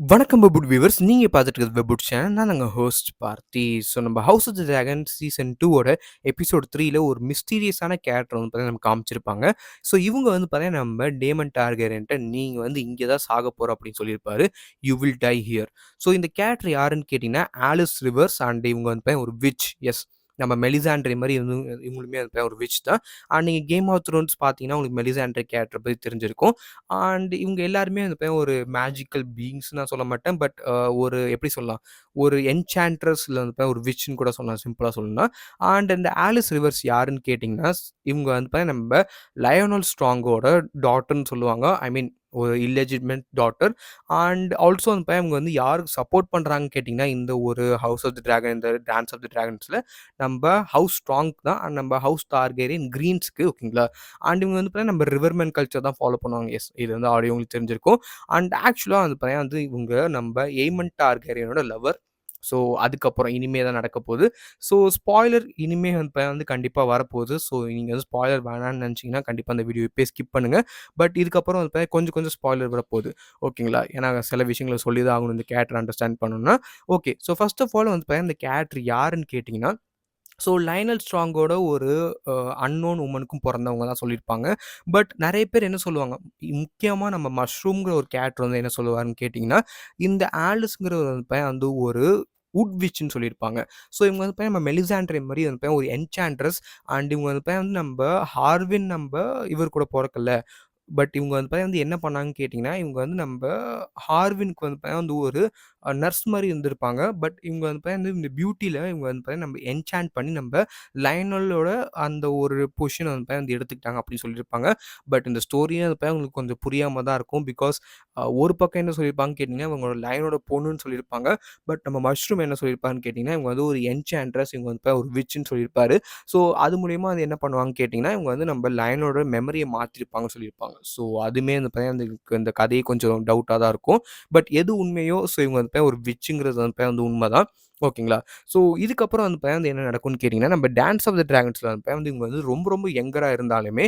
வணக்கம் வெபுட் வியூவர்ஸ். நீங்க பார்த்துட்டு இருக்கிறது வெபுட் சேனல். நான் உங்க ஹோஸ்ட் பார்த்தி. ஸோ நம்ம house of the dragon season 2 episode 3ல ஒரு மிஸ்டீரியஸான கேரக்டர் வந்து பார்த்தீங்கன்னா நமக்கு காமிச்சிருப்பாங்க. ஸோ இவங்க வந்து பார்த்தீங்கன்னா நம்ம டேமன் டார்கெரியன்ட்ட நீங்க வந்து இங்கே தான் சாக போற அப்படின்னு சொல்லியிருப்பாரு. You will tie here. So இந்த கேரக்டர் யாருன்னு கேட்டீங்கன்னா ஆலிஸ் ரிவர்ஸ் அண்ட் இவங்க வந்து பார்த்தீங்கன்னா ஒரு விட்ச். எஸ், நம்ம மெலிசாண்ட்ரி மாதிரி இவங்களுமே வந்து ஒரு விட்ச் தான். அண்ட் நீங்கள் கேம் ஆஃப் த்ரோன்ஸ் பார்த்தீங்கன்னா உங்களுக்கு மெலிசாண்ட்ரி கேரக்டர் பற்றி தெரிஞ்சிருக்கும். அண்ட் இவங்க எல்லாருமே வந்து ஒரு மேஜிக்கல் பீயிங்ஸ் நான் சொல்ல மாட்டேன். பட் ஒரு எப்படி சொல்லலாம்? ஒரு என்சான்ட்ரஸ் இல்ல வந்து ஒரு விட்ச்ன்னு கூட சொல்லலாம், சிம்பிளா சொல்லணும்னா. அண்ட் இந்த ஆலிஸ் ரிவர்ஸ் யாருன்னு கேட்டிங்கன்னா, இவங்க வந்து நம்ம லயோனல் ஸ்ட்ராங்கோட டாட்டர்ன்னு சொல்லுவாங்க. ஐ மீன் ஒரு இல்லெஜிட்மென்ட் டாட்டர். அண்ட் ஆல்சோ வந்து இவங்க வந்து யாருக்கு சப்போர்ட் பண்றாங்கன்னு கேட்டிங்கன்னா, இந்த ஒரு ஹவுஸ் ஆஃப் தி டிராகன், இந்த டான்ஸ் ஆஃப் தி டிராகன்ஸ்ல நம்ப ஹவுஸ் ஸ்ட்ராங் தான். அண்ட் நம்ம ஹவுஸ் டார்கெரியன் கிரீன்ஸ்க்கு ஓகேங்களா? அண்ட் இவங்க வந்து நம்ம ரிவர்மென் கல்ச்சர் தான் ஃபாலோ பண்ணுவாங்க. எஸ், இது வந்து ஆடியோ உங்களுக்கு தெரிஞ்சிருக்கும். அண்ட் ஆக்சுவலா வந்து வந்து இவங்க நம்ம எய்மன் டார்கெரியனோட லவர். ஸோ அதுக்கப்புறம் இனிமே தான் நடக்க போகுது. ஸோ ஸ்பாய்லர் இனிமே வந்து கண்டிப்பா வரப்போகுது. ஸோ நீங்க வந்து ஸ்பாய்லர் வேணான்னு நினச்சிங்கன்னா கண்டிப்பா அந்த வீடியோ இப்பயே ஸ்கிப் பண்ணுங்க. பட் இதுக்கப்புறம் வந்து கொஞ்சம் கொஞ்சம் ஸ்பாய்லர் வரப்போகுது. ஓகேங்களா? ஏன்னா சில விஷயங்கள சொல்லி தான் ஆகணும் இந்த கேரக்டர் அண்டர்ஸ்டாண்ட் பண்ணணும்னா. Okay. So first of all வந்து இந்த கேரக்டர் யாருன்னு கேட்டிங்கன்னா, ஸோ லயனல் ஸ்ட்ராங்கோட ஒரு அன்னோன் உமனுக்கும் பொறந்தவங்க தான் சொல்லியிருப்பாங்க. பட் நெறைய பேர் என்ன சொல்லுவாங்க, முக்கியமா நம்ம மஷ்ரூம்ங்கிற ஒரு கேரக்டர் வந்து என்ன சொல்லுவாருன்னு கேட்டிங்கன்னா, இந்த ஆலிஸ்ங்கிற ஒரு பையன் வந்து ஒரு வுட் விட்ச்ன்னு சொல்லியிருப்பாங்க. ஸோ இவங்க வந்து நம்ம மெலிசாண்ட்ரே மாரி வந்து ஒரு என்சான்ட்ரஸ். அண்ட் இவங்க வந்து நம்ப ஹார்வின் இவர் கூட பொறக்கல. பட் இவங்க வந்து என்ன பண்ணாங்கன்னு கேட்டிங்கன்னா, இவங்க வந்து நம்ப ஹார்வினுக்கு வந்து ஒரு நர்ஸ் மாரி இருந்திருப்பாங்க. பட் இவங்க வந்து இந்த பியூட்டில இவங்க நம்ம என்சாண்ட் பண்ணி நம்ப லயனலோட அந்த ஒரு பொசிஷன வந்து எடுத்துக்கிட்டாங்க அப்படின்னு சொல்லியிருப்பாங்க. பட் இந்த ஸ்டோரியே உங்களுக்கு கொஞ்சம் புரியாம தான் இருக்கும். பிகாஸ் ஒரு பக்கம் என்ன சொல்லியிருப்பாங்கன்னு கேட்டிங்கன்னா, இவங்களோட லயனோட பொண்ணுன்னு சொல்லியிருப்பாங்க. பட் நம்ம மஷ்ரூம் என்ன சொல்லியிருப்பாருன்னு கேட்டிங்கன்னா, இவங்க வந்து ஒரு என்சாண்ட்ரஸ், இவங்க ஒரு விட்ச்ன்னு சொல்லியிருப்பாரு. ஸோ அது மூலியமா அது என்ன பண்ணுவாங்கன்னு கேட்டிங்கன்னா, இவங்க வந்து நம்ம லயனோட மெமரிய மாத்திருப்பாங்கன்னு சொல்லியிருப்பாங்க. ஸோ அதுவுமே அந்த பையன் இந்த கதையே கொஞ்சம் டவுட்டா தான் இருக்கும். பட் எது உண்மையோ, ஸோ இவங்க ஒரு விட்ச்ங்கிறது வந்து உண்மதான். ஓகேங்களா? ஸோ இதுக்கப்புறம் வந்து என்ன நடக்கும்னு கேட்டிங்கன்னா, நம்ம டான்ஸ் ஆஃப் த டிராகன்ஸ்ல வந்து இவங்க வந்து ரொம்ப ரொம்ப யங்கரா இருந்தாலுமே,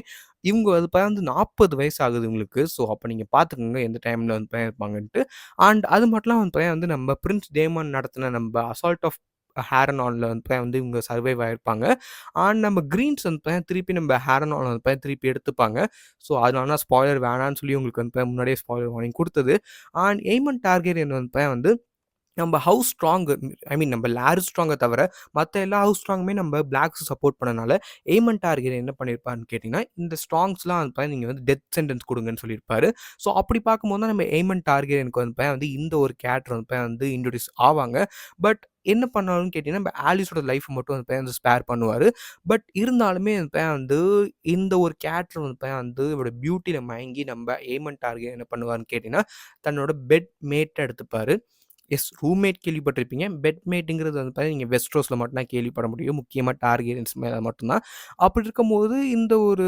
இவங்க வந்து 40 வயசு ஆகுது இவங்களுக்கு. ஸோ அப்ப நீங்க பார்த்துக்கோங்க எந்த டைம்ல வந்து இருப்பாங்கன்ட்டு. அண்ட் அது மட்டும் இல்லாம வந்து நம்ம பிரின்ஸ் டேமன் நடத்தின நம்ம அசால்ட் ஆஃப் ஹேரனான்ல வந்து இவங்க சர்வைவ் ஆயிருப்பாங்க. அண்ட் நம்ம கிரீன்ஸ் திருப்பி நம்ம ஹேரனான் திருப்பி எடுத்துப்பாங்க. ஸோ அதனால ஸ்பாய்லர் வேணான்னு சொல்லி உங்களுக்கு முன்னாடியே ஸ்பாய்லர் வார்னிங் குடுத்தது. அண்ட் எய்மன் டார்கெரியன் வந்து நம்ம ஹவுஸ் ஸ்ட்ராங், ஐ மீன் நம்ம லாரி ஸ்ட்ராங்கை தவிர மற்ற எல்லா ஹவுஸ் ஸ்ட்ராங்குமே நம்ம பிளாக்ஸ் சப்போர்ட் பண்ணனால எய்மன் டார்கெட் என்ன பண்ணியிருப்பாருன்னு கேட்டிங்கன்னா, இந்த ஸ்ட்ராங்ஸ்லாம் நீங்கள் வந்து டெத் சென்டென்ஸ் கொடுங்கன்னு சொல்லியிருப்பாரு. ஸோ அப்படி பார்க்கும்போது தான் நம்ம எய்மன் டார்கெட் வந்து இந்த ஒரு கேரக்டர் வந்து இன்ட்ரோடியூஸ் ஆவாங்க. பட் என்ன பண்ணாருன்னு கேட்டிங்கன்னா, நம்ம ஆலிஸோட லைஃப் மட்டும் வந்து ஸ்பேர் பண்ணுவார். பட் இருந்தாலுமே வந்து இந்த ஒரு கேரக்டர் வந்து இவரோட பியூட்டியில மயங்கி நம்ம எய்மன் டார்கெட் என்ன பண்ணுவாருன்னு கேட்டிங்கன்னா, தன்னோட பெட் மேட் எடுத்துப்பாரு. எஸ், ரூம்மேட் கேள்விப்பட்டிருப்பீங்க. பெட்மேட்டுங்கிறது வந்து பார்த்தீங்கன்னா, நீங்க வெஸ்ட்ரோஸ்ல மட்டும் தான் கேள்விப்பட முடியும். முக்கியமா டார்கெரியன்ஸ் மேல மட்டும் தான். அப்படி இருக்கும்போது, இந்த ஒரு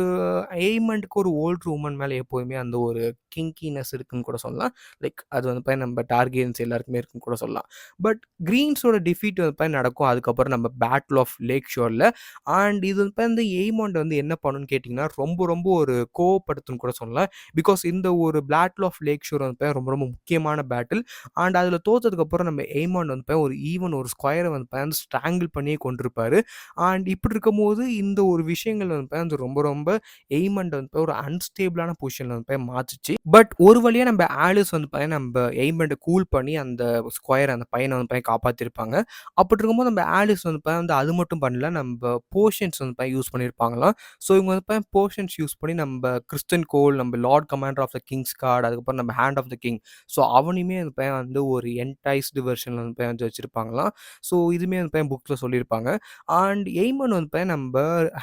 எய்மண்டுக்கு ஒரு ஓல்ட் உமன் மேல எப்போதுமே அந்த ஒரு கிங்கினஸ் இருக்குன்னு கூட சொல்லலாம். லைக் அது வந்து பார்த்தீங்கன்னா, நம்ம டார்கெரியன்ஸ் எல்லாருக்குமே இருக்குன்னு கூட சொல்லலாம். பட் கிரீன்ஸோட டிஃபீட் வந்து பார்த்தீங்கன்னா நடக்கும். அதுக்கப்புறம் நம்ம பேட்டில் ஆஃப் லேக் ஷோர்ல. அண்ட் இது வந்து எய்மண்ட் வந்து என்ன பண்ணும்னு கேட்டீங்கன்னா, ரொம்ப ரொம்ப ஒரு கோவப்படுத்தும்னு கூட சொல்லலாம். பிகாஸ் இந்த ஒரு பேட்டில் ஆஃப் லேக் ஷோர் வந்து ரொம்ப ரொம்ப முக்கியமான பேட்டில். அண்ட் அதில தோத்ததுக்கப்புறம் நம்ம எய்மான் வந்து ஒரு ஒரு ஸ்கொயரை வந்து ஸ்ட்ராங்கிள் பண்ணியே கொண்டிருப்பாரு. அண்ட் இப்படி இருக்கும்போது இந்த ஒரு விஷயங்கள் வந்து ரொம்ப ரொம்ப எய்மண்ட் வந்து ஒரு அன்ஸ்டேபிளான பொசிஷன்ல வந்து மாத்துச்சு. பட் ஒரு வழியா நம்ம ஆலிஸ் வந்து நம்ம எய்மண்ட கூல் பண்ணி அந்த ஸ்கொயர் அந்த பையனை வந்து காப்பாத்திருப்பாங்க. அப்படி இருக்கும்போது நம்ம ஆலிஸ் வந்து அது மட்டும் பண்ணல. நம்ம போஷன்ஸ் வந்து யூஸ் பண்ணியிருப்பாங்களாம். ஸோ இவங்க வந்து போஷன்ஸ் யூஸ் பண்ணி நம்ம கிறிஸ்டன் கோல், நம்ம lord commander of the king's guard, அதுக்கப்புறம் நம்ம hand of the king. So அவனையுமே அந்த பையன் வந்து ஒரு என்டைஸ்டு வெர்ஷன்ல வந்து பையன் வந்து வச்சிருப்பாங்களாம். ஸோ இதுவுமே அந்த பையன் புக்ல சொல்லியிருப்பாங்க. அண்ட் எய்மன் வந்து பையன் நம்ம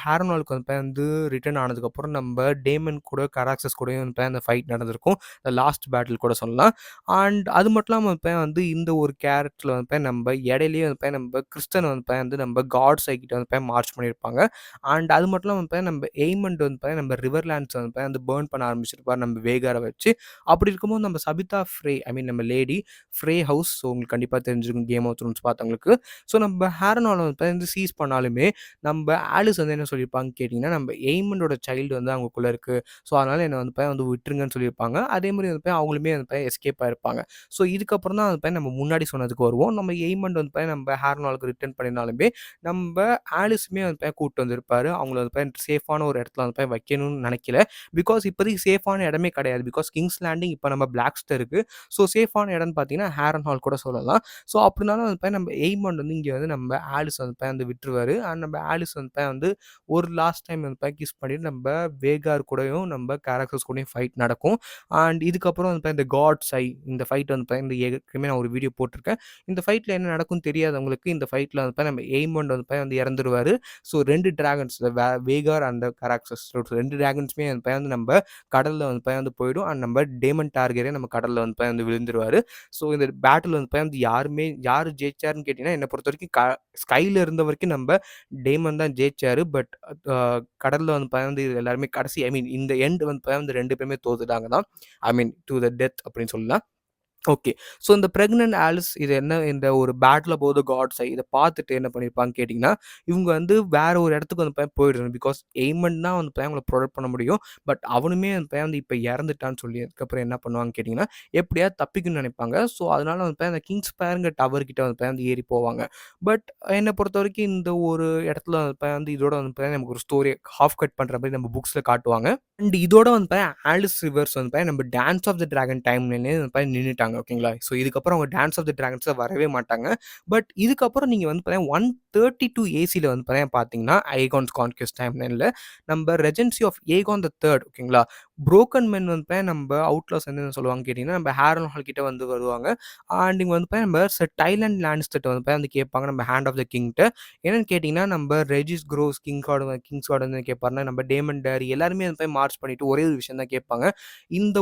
ஹேரனாலுக்கு வந்து பையன் வந்து ரிட்டர்ன் ஆனதுக்கப்புறம் நம்ம டேமன் கூட கராக்சஸ் கூடயும் வந்து பையன் அந்த ஃபைட் நடந்திருக்கும். லாஸ்ட் பேட்டில் கூட சொல்லலாம். அண்ட் அது மட்டும் இல்லாம வந்து பையன் வந்து இந்த ஒரு கேரக்டர்ல வந்து பையன் நம்ம இடையிலேயே வந்து பையன் நம்ம கிறிஸ்டன் வந்து பையன் வந்து நம்ம காட் சைக்கிட்ட வந்து பையன் மார்ச் பண்ணியிருப்பாங்க. அண்ட் அது மட்டும் இல்லாம வந்து பையன் நம்ம எய்மண்ட் வந்து பையன் நம்ம ரிவர்லேண்ட்ஸ் வந்து பையன் வந்து பர்ன் பண்ண ஆரம்பிச்சிருப்பார் நம்ம வேகார வச்சு. அப்படி இருக்கும்போது நம்ம சபிதா ஃப்ரே, ஐ மீன் நம்ம லேடி ஃப்ரே ஹவுஸ், ஸோ உங்களுக்கு கண்டிப்பா தெரிஞ்சிருக்கும் கேம் ஆஃப் த்ரோன்ஸ் பார்த்தவங்களுக்கு. ஸோ நம்ம ஹாரன் வந்து சீஸ் பண்ணாலுமே நம்ம ஆலிஸ் வந்து என்ன சொல்லியிருப்பாங்கன்னு கேட்டிங்கன்னா, நம்ம எய்மண்டோட சைல்டு வந்து அவங்களுக்குள்ள இருக்கு. ஸோ அதனால என்ன வந்து வந்து விட்டுருங்கன்னு சொல்லியிருப்பாங்க. அதே மாரி வந்து அவங்களுமே வந்து எஸ்கேப் ஆயிருப்பாங்க. ஸோ இதுக்கப்புறம் தான் வந்து நம்ம முன்னாடி சொன்னதுக்கு வருவோம். நம்ம எய்மண்ட் வந்து நம்ம ஹார்னாலுக்கு ரிட்டர்ன் பண்ணினாலுமே, நம்ப ஆலிஸுமே வந்து கூட்டு வந்திருப்பாரு. அவங்கள வந்து சேஃபான ஒரு இடத்துல வந்து வைக்கணும்னு நெனைக்கல. பிகாஸ் இப்போதைக்கு சேஃபான இடமே கிடையாது. பிகாஸ் கிங்ஸ் லேண்டிங் இப்ப நம்ம பிளாக்ஸ்ட்ட இருக்கு. ஸோ சேஃபான இடம்னு பார்த்தீங்கன்னா, ஹாரன் ஹால் கூட சொல்லலாம். ஸோ அப்படினாலும் வந்து நம்ம எய்மண்ட் வந்து இங்க வந்து நம்ம ஆலிஸ் வந்து விட்டுருவாரு. அண்ட் நம்ம ஆலிஸ் வந்து ஒரு லாஸ்ட் டைம் வந்து கிஸ் பண்ணிட்டு நம்ம வேகார் கூடயும் நம்ம கேரக்டர்ஸ் கூடயும் ஃபைட் நடக்கும். அண்ட் இதுக்கப்புறம் வந்து இந்த காட்ஸ் ஐ இந்த ஃபைட் வந்து இந்த ஏற்கனவே நான் ஒரு வீடியோ போட்டிருக்கேன். இந்த ஃபைட்ல என்ன நடக்கும்னு தெரியாதவங்களுக்கு இந்த ஃபைட்ல வந்து நம்ம எய்மண்ட் வந்து இறந்துருவாரு. ஸோ 2 டிராகன்ஸ் வேகார் அந்த கராக்சஸ் 2 டிராகன்ஸுமே வந்து நம்ம கடல்ல வந்து போயிடும். அண்ட் நம்ம டேமன் டார்கெரியன் நம்ம கடல்ல வந்து விழுந்துருவாரு. ஸோ இந்த பேட்டில் வந்து யாரு ஜெயிச்சாருன்னு கேட்டீங்கன்னா, என்ன பொறுத்தவரைக்கும் ஸ்கைல இருந்த வரைக்கும் நம்ம டேமன் தான் ஜெயிச்சாரு. பட் அ கடல்ல வந்து எல்லாருமே கடைசி ஐ மீன் இந்த எண்ட் வந்து 2 பேருமே தோத்துட்டாங்க தான். ஐ மீன் டூ த டெத் அப்படின்னு சொல்லலாம். ஓகே. ஸோ இந்த பிரெக்னன்ட் ஆலிஸ் இது என்ன இந்த ஒரு பேட்டில் அபோவ் த காட்ஸ் இத பார்த்துட்டு என்ன பண்ணியிருப்பாங்கன்னு கேட்டிங்கன்னா, இவங்க வந்து வேற ஒரு இடத்துக்கு வந்து போயிடணும். பிகாஸ் எய்மண்ட் தான் வந்து அவங்கள ப்ரொடெக்ட் பண்ண முடியும். பட் அவனுமே வந்து இப்ப இறந்துட்டான்னு சொல்லி அதுக்கப்புறம் என்ன பண்ணுவாங்கன்னு கேட்டிங்கன்னா, எப்படியாவது தப்பிக்கணும்னு நினைப்பாங்க. ஸோ அதனால வந்து அந்த கிங்ஸ் ஸ்பேர்ங்கிற டவர் கிட்ட வந்து ஏறி போவாங்க. பட் என்ன பொறுத்தவரைக்கும் இந்த ஒரு இடத்துல வந்து இதோட வந்து நமக்கு ஒரு ஸ்டோரி ஹாஃப் கட் பண்ற மாரி நம்ம புக்ஸ்ல காட்டுவாங்க. அண்ட் இதோட வந்து ஆலிஸ் ரிவர்ஸ் வந்து நம்ம டான்ஸ் ஆஃப் த டிராகன் டைம்லேயே நின்னுட்டாங்க. ஓகேங்களா? ஸோ இதுக்கப்புறம் அவங்க டான்ஸ் ஆஃப் த டிராகன்ஸ்ல வரவே மாட்டாங்க. பட் இதுக்கப்புறம் நீங்க வந்து 132 ஏசில வந்து பார்த்தீங்கன்னா, ஐகான்ஸ் கான்க்வெஸ்ட் டைம்லைன்ல நம்ம ரெஜென்சி ஆஃப் ஏகான் த 3 ஓகேங்களா? புரோக்கன் மென் வந்து நம்ம அவுட்லாஸ் வந்து என்ன சொல்லுவாங்கன்னு கேட்டீங்கன்னா, நம்ம ஹாரன் ஹால் கிட்ட வந்து வருவாங்க. அண்ட் இங்க வந்து நம்ம டைலண்ட் லான்ஸ்டர்ட்ட வந்து கேட்பாங்க நம்ம ஹேண்ட் ஆஃப் த கிங்ட்ட. என்னன்னு கேட்டீங்கன்னா, நம்ம ரெஜிஸ் குரோஸ் கிங்ஸ் கார்டு வந்து கேட்பாருன்னா, நம்ம டேமன் டேரி எல்லாருமே வந்து மார்ச் பண்ணிட்டு ஒரே ஒரு விஷயம் தான் கேட்பாங்க. இந்த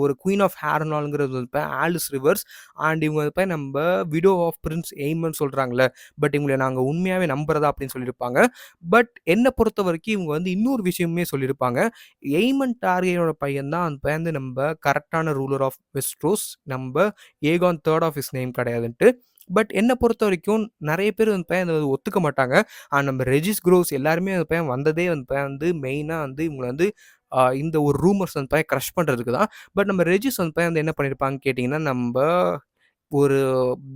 ஒரு குயின் ஆஃப் ஹாரனால்ங்கிறது வந்து ஆலிஸ் ரிவர்ஸ் அண்ட் இவங்க வந்து நம்ம விடோ ஆஃப் பிரின்ஸ் எய்மன் சொல்றாங்கல்ல. பட் இவங்கள நாங்க உண்மையாவே நம்புறதா அப்படின்னு சொல்லியிருப்பாங்க. பட் என்ன பொறுத்தவரைக்கும் இவங்க வந்து இன்னொரு விஷயமுமே சொல்லியிருப்பாங்க. எய்மன் டார்கெயனோட பையன் தான் வந்து நம்ம கரெக்ட்டான ரூலர் ஆஃப் வெஸ்ட்ரோஸ். நம்ம ஏகான் 3 ஆஃப் ஹிஸ் நேம் கிடையாதுன்ட்டு. பட் என்ன பொறுத்தவரைக்கும் நெறைய பேர் வந்து அத ஒத்துக்க மாட்டாங்க. நம்ம ரெஜிஸ் குரோவ்ஸ் எல்லாருமே வந்ததே வந்து மெயினா வந்து இவங்கள வந்து இந்த ஒரு ரூமர்ஸ் வந்து கிரஷ் பண்றதுக்கு தான். பட் நம்ம ரெஜிஸ் வந்து என்ன பண்ணியிருப்பாங்கன்னு கேட்டீங்கன்னா, நம்ப ஒரு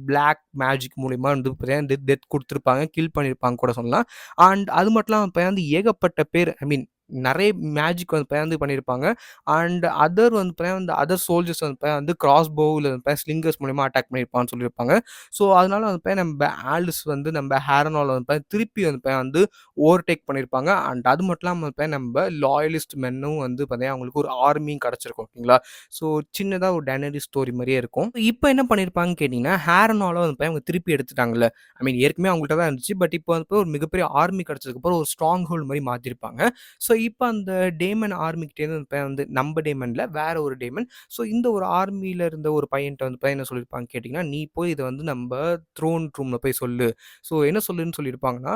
பிளாக் மேஜிக் மூலியமா வந்து பார்த்தீங்கன்னா, டெத் குடுத்துருப்பாங்க. கில் பண்ணியிருப்பாங்க கூட சொல்லலாம். அண்ட் அது மட்டும் இல்லாம இப்ப ஏகப்பட்ட பேர் ஐ மீன் நெறைய மேஜிக் வந்து பண்ணியிருப்பாங்க. அண்ட் அதர் வந்து அதர் சோல்ஜர்ஸ் வந்து கிராஸ் போ இல்ல ஸ்லிங்கர்ஸ் மூலியமா அட்டாக் பண்ணியிருப்பாங்கன்னு சொல்லியிருப்பாங்க. ஸோ அதனால வந்து நம்ம ஆலிஸ் வந்து நம்ம ஹேரனால திருப்பி வந்து ஓவர்டேக் பண்ணியிருப்பாங்க. அண்ட் அது மட்டும் இல்லாம நம்ம லாயலிஸ்ட் மென்னும் வந்து பார்த்தீங்கன்னா, அவங்களுக்கு ஒரு ஆர்மியும் கிடைச்சிருக்கும். ஓகேங்களா? ஸோ சின்னதா ஒரு டைனரி ஸ்டோரி மாரியே இருக்கும். இப்ப என்ன பண்ணியிருப்பாங்கன்னு கேட்டீங்கன்னா, ஹேரனால வந்து அவங்க திருப்பி எடுத்துட்டாங்கல்ல. ஐ மீன் ஏற்கனவே அவங்கள்ட்ட தான் இருந்துச்சு. பட் இப்போ வந்து ஒரு மிகப்பெரிய ஆர்மி கிடைச்சதுக்கப்புறம் ஒரு ஸ்ட்ராங் ஹோல்ட் மாரி மாத்திருப்பாங்க. ஸோ இப்ப அந்த டேமன் ஆர்மி கிட்டேருந்து வந்து நம்ம டேமன்ல வேற ஒரு டேமன். ஸோ இந்த ஒரு ஆர்மில இருந்த ஒரு பையன்ட்ட வந்து என்ன சொல்லியிருப்பாங்கன்னு கேட்டீங்கன்னா, "நீ போய் இத வந்து நம்ப த்ரோன் ரூம்ல போய் சொல்லு." ஸோ என்ன சொல்லுன்னு சொல்லியிருப்பாங்கன்னா,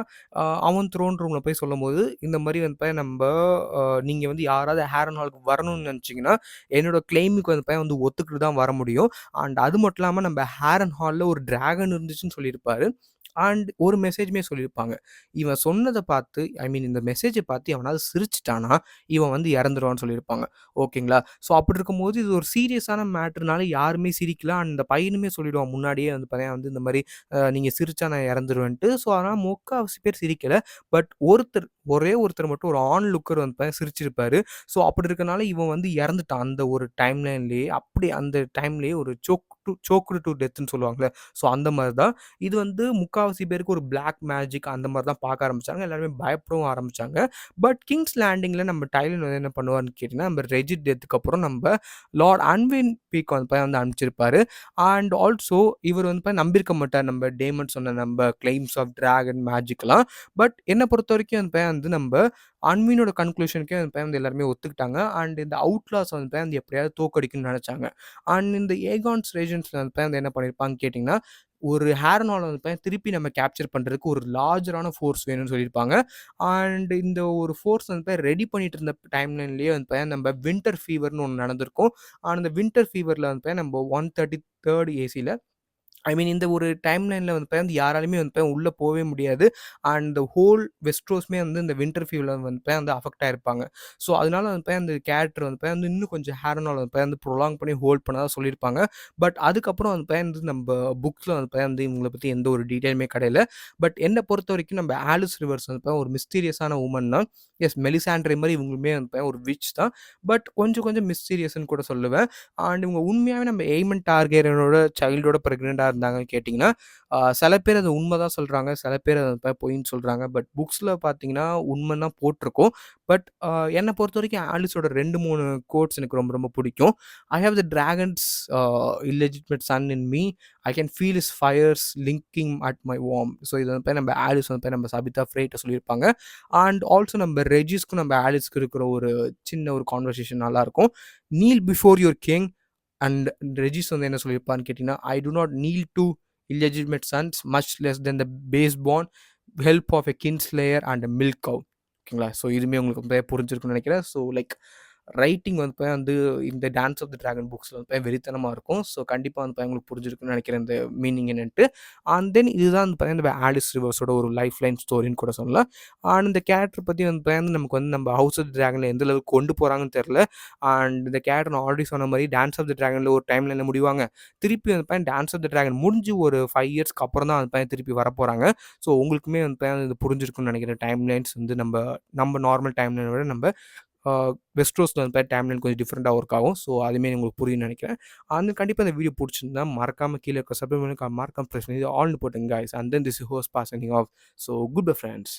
அவன் த்ரோன் ரூம்ல போய் சொல்லும்போது, இந்த மாரி வந்து நம்ப நீங்க வந்து யாராவது ஹேரன் ஹாலுக்கு வரணும்னு நெனச்சீங்கன்னா, என்னோட கிளைமுக்கு வந்து ஒத்துக்கிட்டு தான் வர முடியும். அண்ட் அது மட்டும் இல்லாம நம்ம ஹேரன் ஹால்ல ஒரு டிராகன் இருந்துச்சுன்னு சொல்லியிருப்பாரு. அண்ட் ஒரு மெசேஜுமே சொல்லியிருப்பாங்க. இவன் சொன்னத பார்த்து ஐ மீன் இந்த மெசேஜ பார்த்து எவனாவது சிரிச்சுட்டான்னா, இவன் வந்து இறந்துருவான்னு சொல்லியிருப்பாங்க. ஓகேங்களா? ஸோ அப்படி இருக்கும்போது இது ஒரு சீரியஸான மேட்டர்னால யாருமே சிரிக்கல. அண்ட் அந்த பையனுமே சொல்லிடுவான் முன்னாடியே வந்து பார்த்தீங்கன்னா வந்து இந்த மாரி நீங்க சிரிச்சா நான் இறந்துருவேன்ட்டு. ஸோ அதனால முக்காவாசி பேர் சிரிக்கல. பட் ஒரே ஒருத்தர் மட்டும் ஒரு ஆன் லுக்கர் வந்து சிரிச்சிருப்பாரு. ஸோ அப்படி இருக்கனால இவன் வந்து இறந்துட்டான். அந்த ஒரு டைம் லைன்லேயே அப்படி அந்த டைம்லேயே ஒரு சோக்டு டூ டெத்ன்னு சொல்லுவாங்கல்ல. ஸோ அந்த மாரி தான். இது வந்து முக்காவாசி பேருக்கு ஒரு பிளாக் மேஜிக் அந்த மாரி தான் பார்க்க ஆரம்பிச்சாங்க. எல்லாருமே பயப்படவும் ஆரம்பிச்சாங்க. பட் கிங்ஸ் லேண்டிங்ல நம்ம டைலன் வந்து என்ன பண்ணுவார்ன்னு கேட்டீங்கன்னா, நம்ம ரெஜிட் டெத்துக்கு அப்புறம் நம்ம லார்ட் அன்வின் பீக் வந்து அனுப்பிச்சிருப்பாரு. அண்ட் ஆல்சோ இவர் வந்து நம்பியிருக்க மாட்டார். நம்ம டேமன் சொன்ன நம்ம கிளைம்ஸ் ஆஃப் டிராகன் மேஜிக்லாம். பட் என்ன பொறுத்தவரைக்கும் வந்து நம்ம அன்வினோட கன்க்ளூஷனுக்கே வந்து எல்லாருமே ஒத்துக்கிட்டாங்க. அண்ட் இந்த அவுட்லாஸ் வந்து எப்படியாவது தோற்கடிக்கணும்னு நெனச்சாங்க. அண்ட் இந்த ஏகான்ஸ் ரீஜன்ஸ்ல வந்து என்ன பண்ணியிருப்பாங்கன்னு கேட்டீங்கன்னா, ஒரு ஹேர்னால வந்து பார்த்தீங்கன்னா, திருப்பி நம்ம கேப்சர் பண்றதுக்கு ஒரு லார்ஜரான ஃபோர்ஸ் வேணும்னு சொல்லியிருப்பாங்க. அண்ட் இந்த ஒரு ஃபோர்ஸ் வந்து ரெடி பண்ணிட்டு இருந்த டைம்லைன்லேயே வந்து பார்த்தீங்கன்னா, நம்ம வின்டர் ஃபீவர்னு ஒண்ணு நடந்திருக்கும். அந்த வின்டர் ஃபீவர்ல வந்து பார்த்தீங்கன்னா, நம்ம 133 ஏசில ஐ மீன் இந்த ஒரு டைம்லைன்ல வந்து பார்த்தீங்கன்னா, யாராலுமே வந்து பார்த்தீங்கன்னா உள்ள போவே முடியாது. அண்ட் த ஹோல் வெஸ்ட்ரோஸ்மே வந்து இந்த வின்டர் ஃபீவர்ல வந்து பார்த்தீங்கன்னா அஃபெக்ட் ஆயிருப்பாங்க. ஸோ, அதனால வந்து பார்த்தீங்கன்னா அந்த கேரக்டர் வந்து பார்த்தீங்கன்னா இன்னும் கொஞ்சம் ஹேர்னால வந்து பார்த்தீங்கன்னா ப்ரொலாங் பண்ணி ஹோல்ட் பண்ணதா சொல்லியிருப்பாங்க. பட் அதுக்கப்புறம் வந்து பார்த்தீங்கன்னா நம்ப புக்ஸ்ல வந்து பார்த்தீங்கன்னா இவங்கள பத்தி எந்த ஒரு டீட்டெயிலுமே கிடையல. பட் என்ன பொறுத்தவரைக்கும் நம்ம ஆலிஸ் ரிவர்ஸ் வந்து பார்த்தீங்கன்னா ஒரு மிஸ்டீரியஸான வுமன் தான். எஸ் மெலிசாண்ட்ரி மாரி இவங்களுமே வந்து பார்த்தீங்கன்னா ஒரு விட்ச் தான். பட் கொஞ்சம் கொஞ்சம் மிஸ்டீரியஸ்ன்னு கூட சொல்லுவேன். அண்ட் இவங்க உண்மையாவே நம்ம எய்மன் டார்கெரியனோட சைல்டோட பிரெக்னன்ட்டா இருந்தாங்கன்னு கேட்டிங்கன்னா, சில பேர் அது உண்ம தான் சொல்றாங்க. சில பேர் அத பொய்ன்னு சொல்றாங்க. பட் புக்ஸ்ல பார்த்தீங்கன்னா, உண்மைன்னு தான் போட்டிருக்கும். பட் என்ன பொறுத்தவரைக்கும் ஆலிஸோட 2, 3 கோட்ஸ் எனக்கு ரொம்ப ரொம்ப பிடிக்கும். "I have the dragon's illegitimate son in me. I can feel his fires linking at my warm." So இது வந்து நம்ம ஆலிஸ் வந்து நம்ம சபிதா ஃப்ரேட்ட சொல்லியிருப்பாங்க. அண்ட் ஆல்சோ நம்ம ரெஜிஸ்க்கும் நம்ம ஆலிஸ்க்கும் இருக்கிற ஒரு சின்ன ஒரு கான்வர்சேஷன் நல்லாயிருக்கும். "Kneel before your king." And ரெஜிஸ் வந்து என்ன சொல்லியிருப்பான்னு கேட்டிங்கன்னா, "I do not kneel to illegitimate sons much less than the base born whelp of a kinslayer and a milk cow." ஓகேங்களா? ஸோ இதுவுமே உங்களுக்கு ரொம்ப புரிஞ்சிருக்கும்னு நினைக்கிறேன். ஸோ லைக் ரைட்டிங் வந்து இந்த டான்ஸ் ஆஃப் த டிராகன் புக்ஸ்ல வந்து வெறித்தனமா இருக்கும். ஸோ கண்டிப்பா வந்து உங்களுக்கு புரிஞ்சிருக்கும்னு நினைக்கிறேன் இந்த மீனிங் என்னன்ட்டு. அண்ட் தென் இதுதான் வந்து பார்த்தீங்கன்னா, இந்த ஆலிஸ் ரிவர்ஸோட ஒரு லைஃப் லைன் ஸ்டோரின்னு கூட சொல்லலாம். அண்ட் இந்த கேரக்டர் பத்தி வந்து பார்த்தீங்கன்னா, நமக்கு வந்து நம்ம ஹவுஸ் ஆஃப் த டிராகன்ல எந்த அளவுக்கு கொண்டு போறாங்கன்னு தெரியல. அண்ட் இந்த கேரக்டர் நான் ஆல்ரெடி சொன்ன மாரி டான்ஸ் ஆஃப் த டிராகன்ல ஒரு டைம்லைன்ல முடிவாங்க. திருப்பி வந்து பார்த்தீங்கன்னா, டான்ஸ் ஆஃப் த டிராகன் முடிஞ்சு ஒரு 5 இயர்ஸ்க்கு அப்புறம் தான் வந்து பார்த்தீங்கன்னா திருப்பி வரப்போறாங்க. ஸோ உங்களுக்குமே வந்து பார்த்தீங்கன்னா இது புரிஞ்சிருக்கும்னு நினைக்கிறேன். டைம்லைன்ஸ் வந்து நம்ம நார்மல் டைம்லைன விட நம்ம ஆ வெஸ்ட்ரோஸ்ல வந்து டைம்லைன் கொஞ்சம் டிஃப்ரெண்ட்டா ஒர்க் ஆகும். ஸோ அதுவுமே உங்களுக்கு புரியும்னு நெனைக்கிறேன். அண்ட் கண்டிப்பா இந்த வீடியோ புடிச்சிருந்தா மறக்காம கீழ இருக்க சப்ஸ்கிரைப் மறக்காம பிரஸ் பண்ணி ஆல்ன்னு போட்டுங்க guys. And then this is host boss signing off. So goodbye friends.